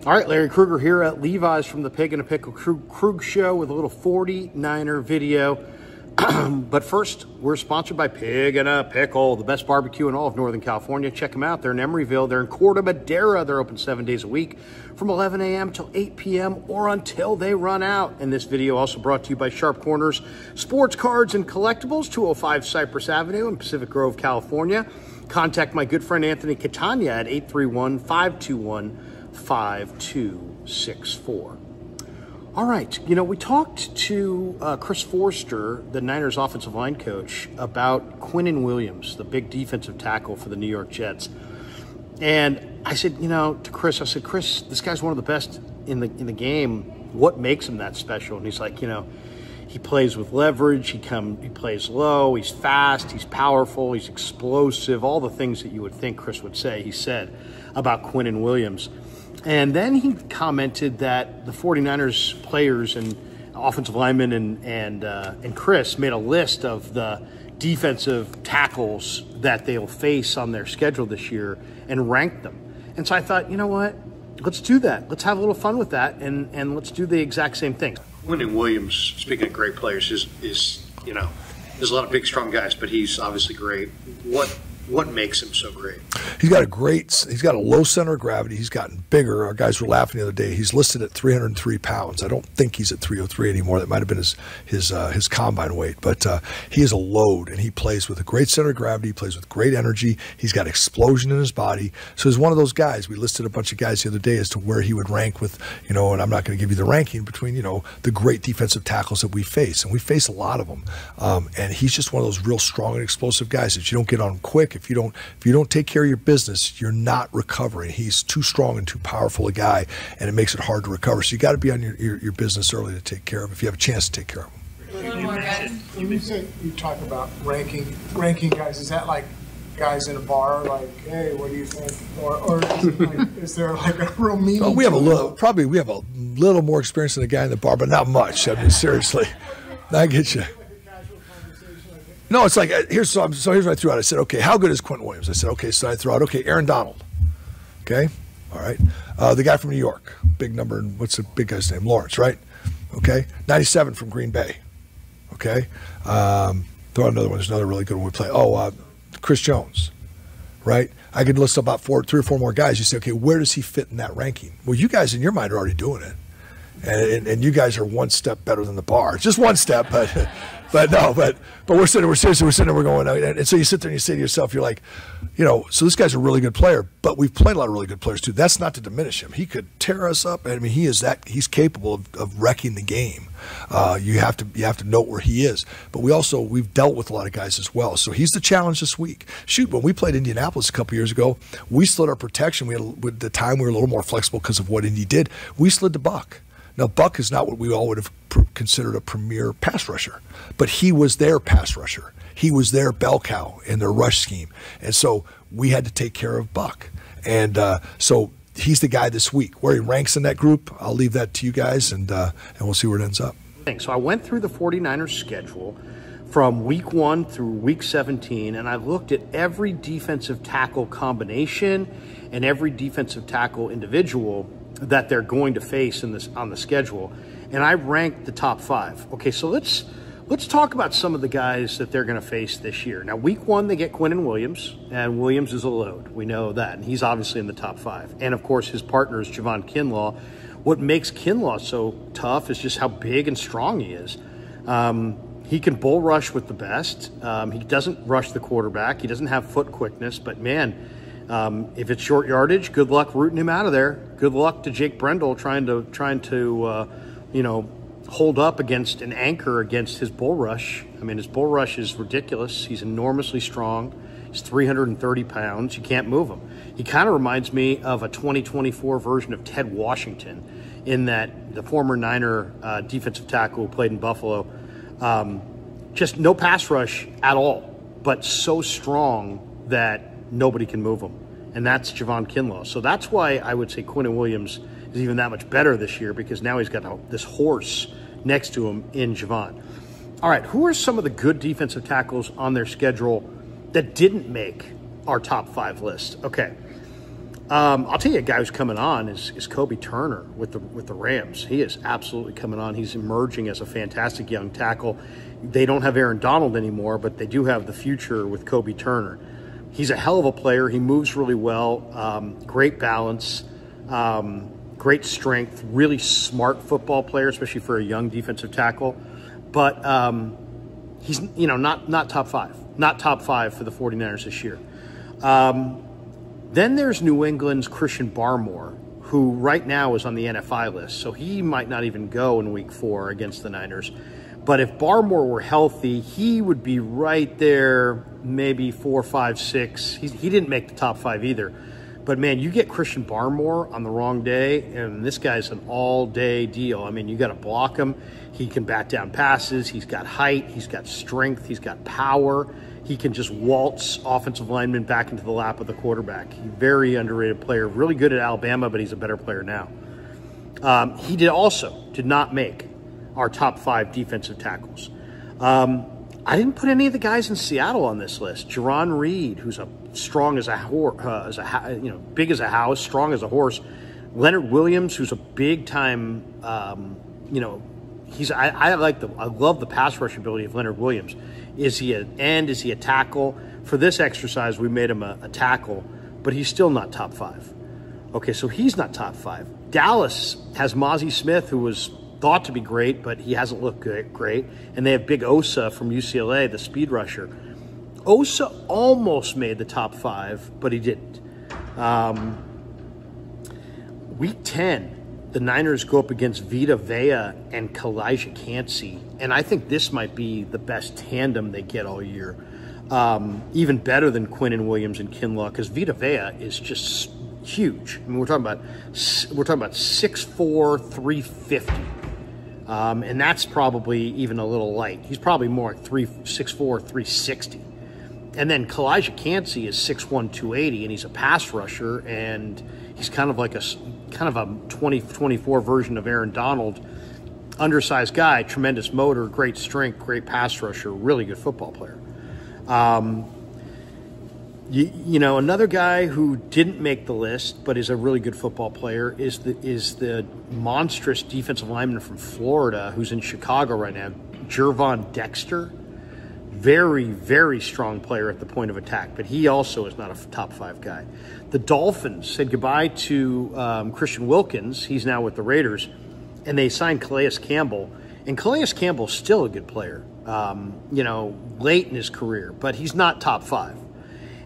All right, Larry Krueger here at Levi's from the Pig and a Pickle Krug Show with a little 49er video. But first, we're sponsored by Pig and a Pickle, the best barbecue in all of Northern California. Check them out. They're in Emeryville. They're in Corte Madera. They're open 7 days a week from 11 a.m. till 8 p.m. or until they run out. And this video also brought to you by Sharp Corners Sports Cards and Collectibles, 205 Cypress Avenue in Pacific Grove, California. Contact my good friend Anthony Catania at 831-521-5264. All right, you know, we talked to Chris Forster, the Niners offensive line coach, about Quinnen Williams, the big defensive tackle for the New York Jets. And I said, you know, to Chris, I said, Chris, this guy's one of the best in the game. What makes him that special? And he's like, you know, he plays with leverage, he plays low, he's fast, he's powerful, he's explosive, all the things that you would think Chris would say, he said about Quinnen Williams. And then he commented that the 49ers players and offensive linemen and Chris made a list of the defensive tackles that they'll face on their schedule this year and ranked them. And so I thought, you know what? Let's do that. Let's have a little fun with that, and let's do the exact same thing. Quinnen Williams, speaking of great players, is you know, there's a lot of big, strong guys, but he's obviously great. What makes him so great? He's got a low center of gravity. He's gotten bigger. Our guys were laughing the other day. He's listed at 303 pounds. I don't think he's at 303 anymore. That might have been his combine weight. But he is a load, and he plays with a great center of gravity. He plays with great energy. He's got explosion in his body. So he's one of those guys. We listed a bunch of guys the other day as to where he would rank with, you know, and I'm not going to give you the ranking between, you know, the great defensive tackles that we face. And we face a lot of them. And he's just one of those real strong and explosive guys that you don't get on him quick. If you don't take care of your business, you're not recovering. He's too strong and too powerful a guy, and it makes it hard to recover. So you got to be on your business early to take care of him if you have a chance to take care of him. You talk about ranking guys. Is that like guys in a bar, like, hey, what do you think? Or is there like a real meaning? Oh, we have a little more experience than a guy in the bar, but not much. I mean, seriously, I get you. No, it's like, here's what I threw out. I said, okay, how good is Quinnen Williams? I said, okay, so I threw out, okay, Aaron Donald. Okay, all right. The guy from New York, big number, and what's the big guy's name? Lawrence, right? Okay, 97 from Green Bay. Okay, throw out another one. There's another really good one we play. Oh, Chris Jones, right? I could list about 3 or 4 more guys. You say, okay, where does he fit in that ranking? Well, you guys in your mind are already doing it. And you guys are one step better than the bar. Just one step, but we're sitting there, we're going, and so you sit there and you say to yourself, you're like, you know, so this guy's a really good player, but we've played a lot of really good players too. That's not to diminish him. He could tear us up. I mean, he's capable of wrecking the game. You have to note where he is. But we've dealt with a lot of guys as well. So he's the challenge this week. Shoot, when we played Indianapolis a couple years ago, we slid our protection. At the time we were a little more flexible because of what Indy did. We slid to Buck. Now, Buck is not what we all would have considered a premier pass rusher, but he was their pass rusher. He was their bell cow in their rush scheme. And so we had to take care of Buck. And so he's the guy this week. Where he ranks in that group, I'll leave that to you guys, and we'll see where it ends up. So I went through the 49ers schedule from week 1 through week 17, and I looked at every defensive tackle combination and every defensive tackle individual that they're going to face on the schedule, and I ranked the top 5. Okay, so let's talk about some of the guys that they're going to face this year. Now, week 1 they get Quinnen Williams, and Williams is a load. We know that, and he's obviously in the top 5. And of course, his partner is Javon Kinlaw. What makes Kinlaw so tough is just how big and strong he is. He can bull rush with the best. He doesn't rush the quarterback. He doesn't have foot quickness, but man. If it's short yardage, good luck rooting him out of there. Good luck to Jake Brendel trying to you know, hold up against an anchor against his bull rush. I mean, his bull rush is ridiculous. He's enormously strong. He's 330 pounds. You can't move him. He kind of reminds me of a 2024 version of Ted Washington, in that the former Niner defensive tackle who played in Buffalo. Just no pass rush at all, but so strong that nobody can move him, and that's Javon Kinlaw. So that's why I would say Quinnen Williams is even that much better this year, because now he's got this horse next to him in Javon. All right, who are some of the good defensive tackles on their schedule that didn't make our top 5 list? Okay, I'll tell you a guy who's coming on is Kobe Turner with the Rams. He is absolutely coming on. He's emerging as a fantastic young tackle. They don't have Aaron Donald anymore, but they do have the future with Kobe Turner. He's a hell of a player. He moves really well, great balance, great strength, really smart football player, especially for a young defensive tackle. But he's, not top five. Not top five for the 49ers this year. Then there's New England's Christian Barmore, who right now is on the NFI list, so he might not even go in Week 4 against the Niners. But if Barmore were healthy, he would be right there, maybe 4, 5, 6. He didn't make the top 5 either. But, man, you get Christian Barmore on the wrong day, and this guy's an all-day deal. I mean, you got to block him. He can bat down passes. He's got height. He's got strength. He's got power. He can just waltz offensive linemen back into the lap of the quarterback. He's a very underrated player, really good at Alabama, but he's a better player now. He did not make our top 5 defensive tackles. I didn't put any of the guys in Seattle on this list. Jerron Reed, who's strong as a horse, big as a house, strong as a horse. Leonard Williams, who's a big time, I love the pass rush ability of Leonard Williams. Is he an end? Is he a tackle? For this exercise, we made him a tackle, but he's still not top 5. Okay, so he's not top 5. Dallas has Mozzie Smith, who was thought to be great, but he hasn't looked great. And they have Big Osa from UCLA, the speed rusher. Osa almost made the top 5, but he didn't. Week 10, the Niners go up against Vita Vea and Kalijah Kancey, and I think this might be the best tandem they get all year. Even better than Quinnen Williams and Kinlaw, because Vita Vea is just huge. I mean, we're talking about 6'4", 350. And that's probably even a little light. He's probably more like 6'4", 360. And then Kalijah Kancey is 6'1", 280, and he's a pass rusher, and he's kind of a 2024 version of Aaron Donald. Undersized guy, tremendous motor, great strength, great pass rusher, really good football player. Another guy who didn't make the list but is a really good football player is the monstrous defensive lineman from Florida who's in Chicago right now, Gervon Dexter. Very, very strong player at the point of attack, but he also is not a top 5 guy. The Dolphins said goodbye to Christian Wilkins. He's now with the Raiders, and they signed Calais Campbell. And Calais Campbell's still a good player, late in his career, but he's not top 5.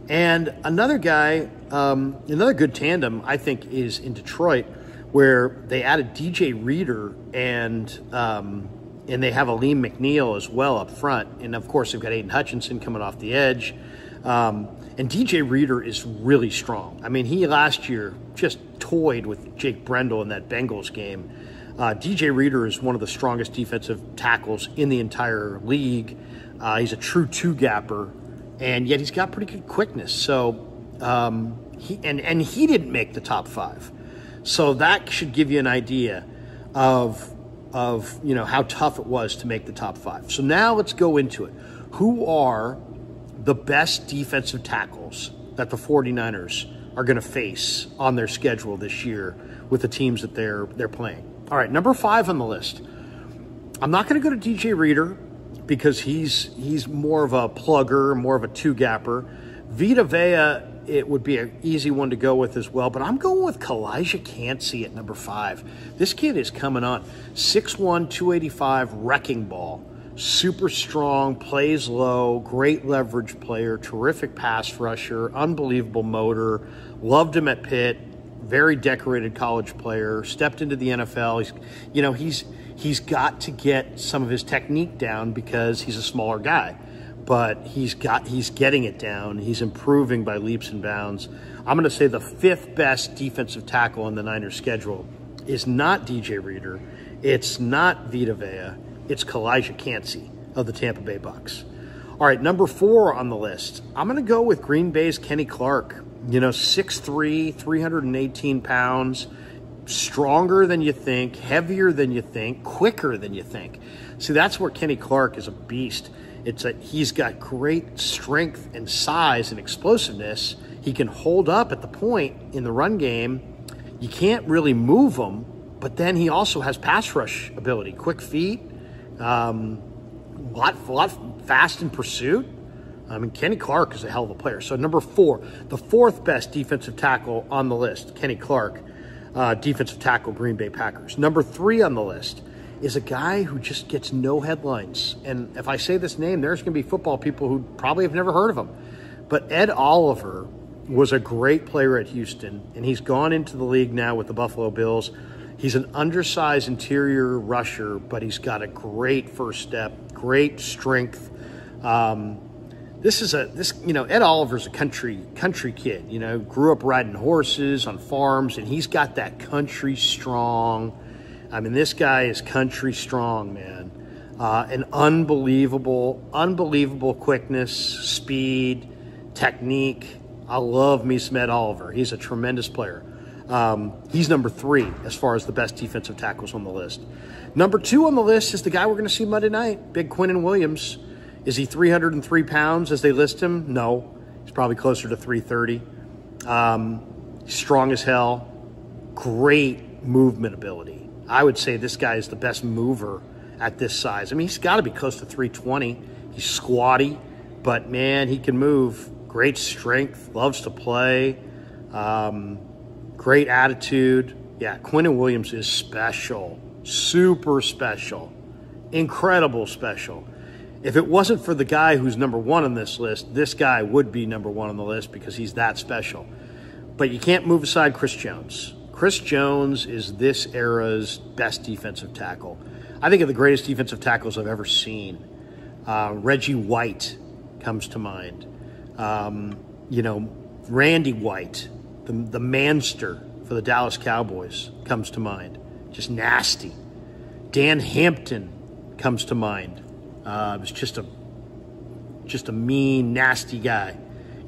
And another guy, another good tandem, I think, is in Detroit, where they added DJ Reader and they have Aleem McNeil as well up front. And, of course, they've got Aiden Hutchinson coming off the edge. And DJ Reader is really strong. I mean, he last year just toyed with Jake Brendel in that Bengals game. DJ Reader is one of the strongest defensive tackles in the entire league. He's a true two-gapper, and yet he's got pretty good quickness. So he didn't make the top 5. So that should give you an idea of how tough it was to make the top 5. So now let's go into it. Who are the best defensive tackles that the 49ers are going to face on their schedule this year with the teams that they're playing? All right, number 5 on the list. I'm not going to go to DJ Reader because he's more of a plugger, more of a two-gapper. Vita Vea, it would be an easy one to go with as well, but I'm going with Kalijah Kancey at number 5. This kid is coming on. 6'1", 285, wrecking ball. Super strong, plays low, great leverage player, terrific pass rusher, unbelievable motor. Loved him at Pitt. Very decorated college player. Stepped into the NFL. He's got to get some of his technique down because he's a smaller guy. But he's getting it down. He's improving by leaps and bounds. I'm going to say the 5th best defensive tackle on the Niners schedule is not DJ Reader. It's not Vita Vea. It's Kalijah Kancey of the Tampa Bay Bucks. All right, number 4 on the list. I'm going to go with Green Bay's Kenny Clark. 6'3", 318 pounds, stronger than you think, heavier than you think, quicker than you think. See, that's where Kenny Clark is a beast. He's got great strength and size and explosiveness. He can hold up at the point in the run game. You can't really move him, but then he also has pass rush ability, quick feet, lot fast in pursuit. I mean, Kenny Clark is a hell of a player. So number 4, the 4th best defensive tackle on the list, Kenny Clark, defensive tackle, Green Bay Packers. Number 3 on the list is a guy who just gets no headlines. And if I say this name, there's going to be football people who probably have never heard of him. But Ed Oliver was a great player at Houston, and he's gone into the league now with the Buffalo Bills. He's an undersized interior rusher, but he's got a great first step, great strength. Ed Oliver's a country kid, grew up riding horses on farms, and he's got that country strong. I mean, this guy is country strong, man. An unbelievable quickness, speed, technique. I love me some Ed Oliver. He's a tremendous player. He's number 3 as far as the best defensive tackles on the list. Number 2 on the list is the guy we're going to see Monday night, Big Quinnen Williams. Is he 303 pounds as they list him? No. He's probably closer to 330. He's strong as hell. Great movement ability. I would say this guy is the best mover at this size. I mean, he's got to be close to 320. He's squatty, but, man, he can move. Great strength. Loves to play. Great attitude. Yeah, Quinnen Williams is special. Super special. Incredible special. If it wasn't for the guy who's number 1 on this list, this guy would be number 1 on the list because he's that special. But you can't move aside Chris Jones. Chris Jones is this era's best defensive tackle. I think of the greatest defensive tackles I've ever seen. Reggie White comes to mind. Randy White, the manster for the Dallas Cowboys, comes to mind. Just nasty. Dan Hampton comes to mind. Was just a mean, nasty guy.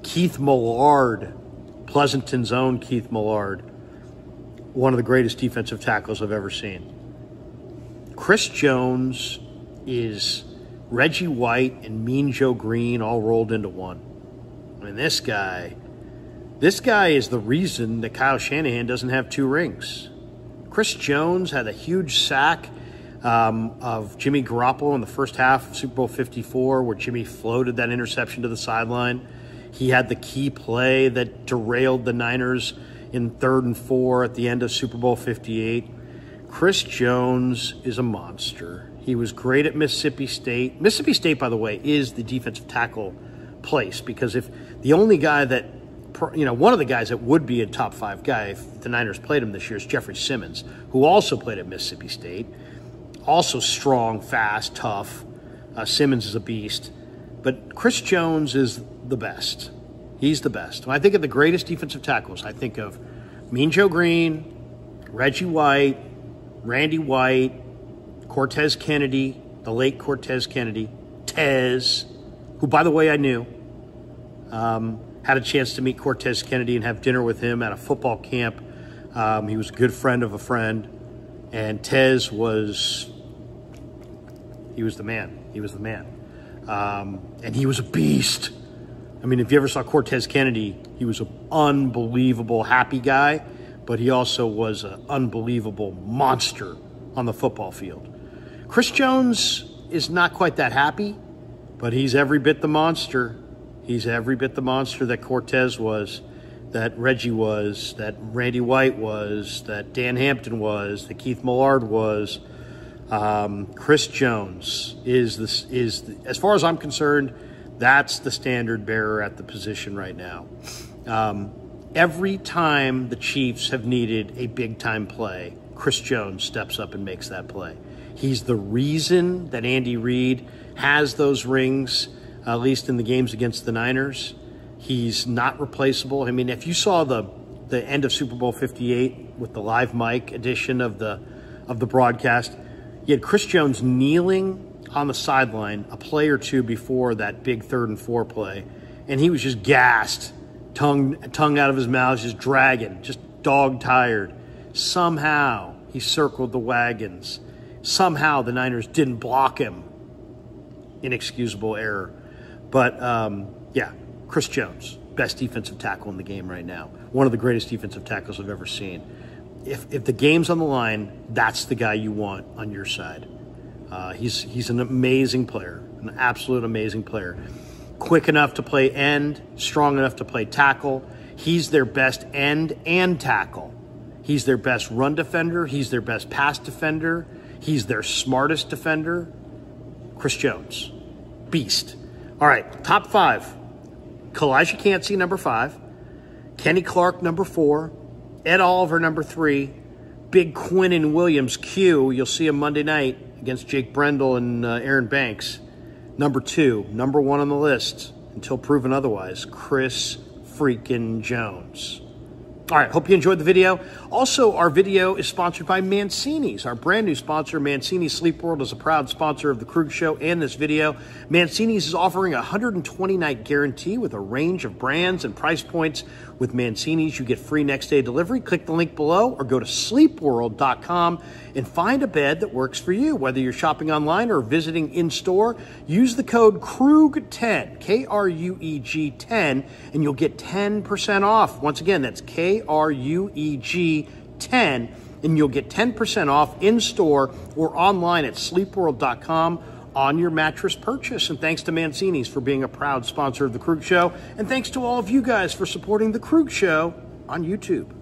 Keith Millard, Pleasanton's own Keith Millard, one of the greatest defensive tackles I've ever seen. Chris Jones is Reggie White and Mean Joe Green all rolled into one. I mean, this guy is the reason that Kyle Shanahan doesn't have 2 rings. Chris Jones had a huge sack of Jimmy Garoppolo in the first half of Super Bowl 54 where Jimmy floated that interception to the sideline. He had the key play that derailed the Niners in 3rd and 4 at the end of Super Bowl 58. Chris Jones is a monster. He was great at Mississippi State. Mississippi State, by the way, is the defensive tackle place because if the only guy that, one of the guys that would be a top 5 guy if the Niners played him this year is Jeffrey Simmons, who also played at Mississippi State. Also strong, fast, tough. Simmons is a beast. But Chris Jones is the best. He's the best. When I think of the greatest defensive tackles, I think of Mean Joe Green, Reggie White, Randy White, Cortez Kennedy, the late Cortez Kennedy, Tez, who, by the way, I knew. Had a chance to meet Cortez Kennedy and have dinner with him at a football camp. He was a good friend of a friend. And Tez was the man. He was the man. And he was a beast. I mean, if you ever saw Cortez Kennedy, he was an unbelievable happy guy, but he also was an unbelievable monster on the football field. Chris Jones is not quite that happy, but he's every bit the monster. He's every bit the monster that Cortez was, that Reggie was, that Randy White was, that Dan Hampton was, that Keith Millard was. Chris Jones is as far as I'm concerned, that's the standard bearer at the position right now. Every time the Chiefs have needed a big-time play, Chris Jones steps up and makes that play. He's the reason that Andy Reid has those rings, at least in the games against the Niners. He's not replaceable. I mean, if you saw the end of Super Bowl 58 with the live mic edition of the broadcast, you had Chris Jones kneeling on the sideline a play or two before that big 3rd and 4 play, and he was just gassed, tongue out of his mouth, just dragging, just dog-tired. Somehow he circled the wagons. Somehow the Niners didn't block him. Inexcusable error. But, yeah, Chris Jones. best defensive tackle in the game right now. One of the greatest defensive tackles I've ever seen. If the game's on the line, that's the guy you want on your side. He's an amazing player, an absolute amazing player. Quick enough to play end, strong enough to play tackle. He's their best end and tackle. He's their best run defender. He's their best pass defender. He's their smartest defender. Chris Jones, beast. All right, top 5. Kalijah Cansey, number 5. Kenny Clark, number 4. Ed Oliver, number 3. Big Quinnen Williams, Q. You'll see him Monday night against Jake Brendel and Aaron Banks. Number 2, number 1 on the list, until proven otherwise, Chris freaking Jones. All right, hope you enjoyed the video. Also, our video is sponsored by Mancini's. Our brand new sponsor, Mancini's Sleep World, is a proud sponsor of the Krug Show and this video. Mancini's is offering a 120-night guarantee with a range of brands and price points. With Mancini's, you get free next-day delivery. Click the link below or go to sleepworld.com and find a bed that works for you. Whether you're shopping online or visiting in-store, use the code KRUG10, K-R-U-E-G 10, and you'll get 10% off. Once again, that's K-R-U-E-G 10, and you'll get 10% off in-store or online at sleepworld.com on your mattress purchase. And thanks to Mancini's for being a proud sponsor of The Krug Show. And thanks to all of you guys for supporting The Krug Show on YouTube.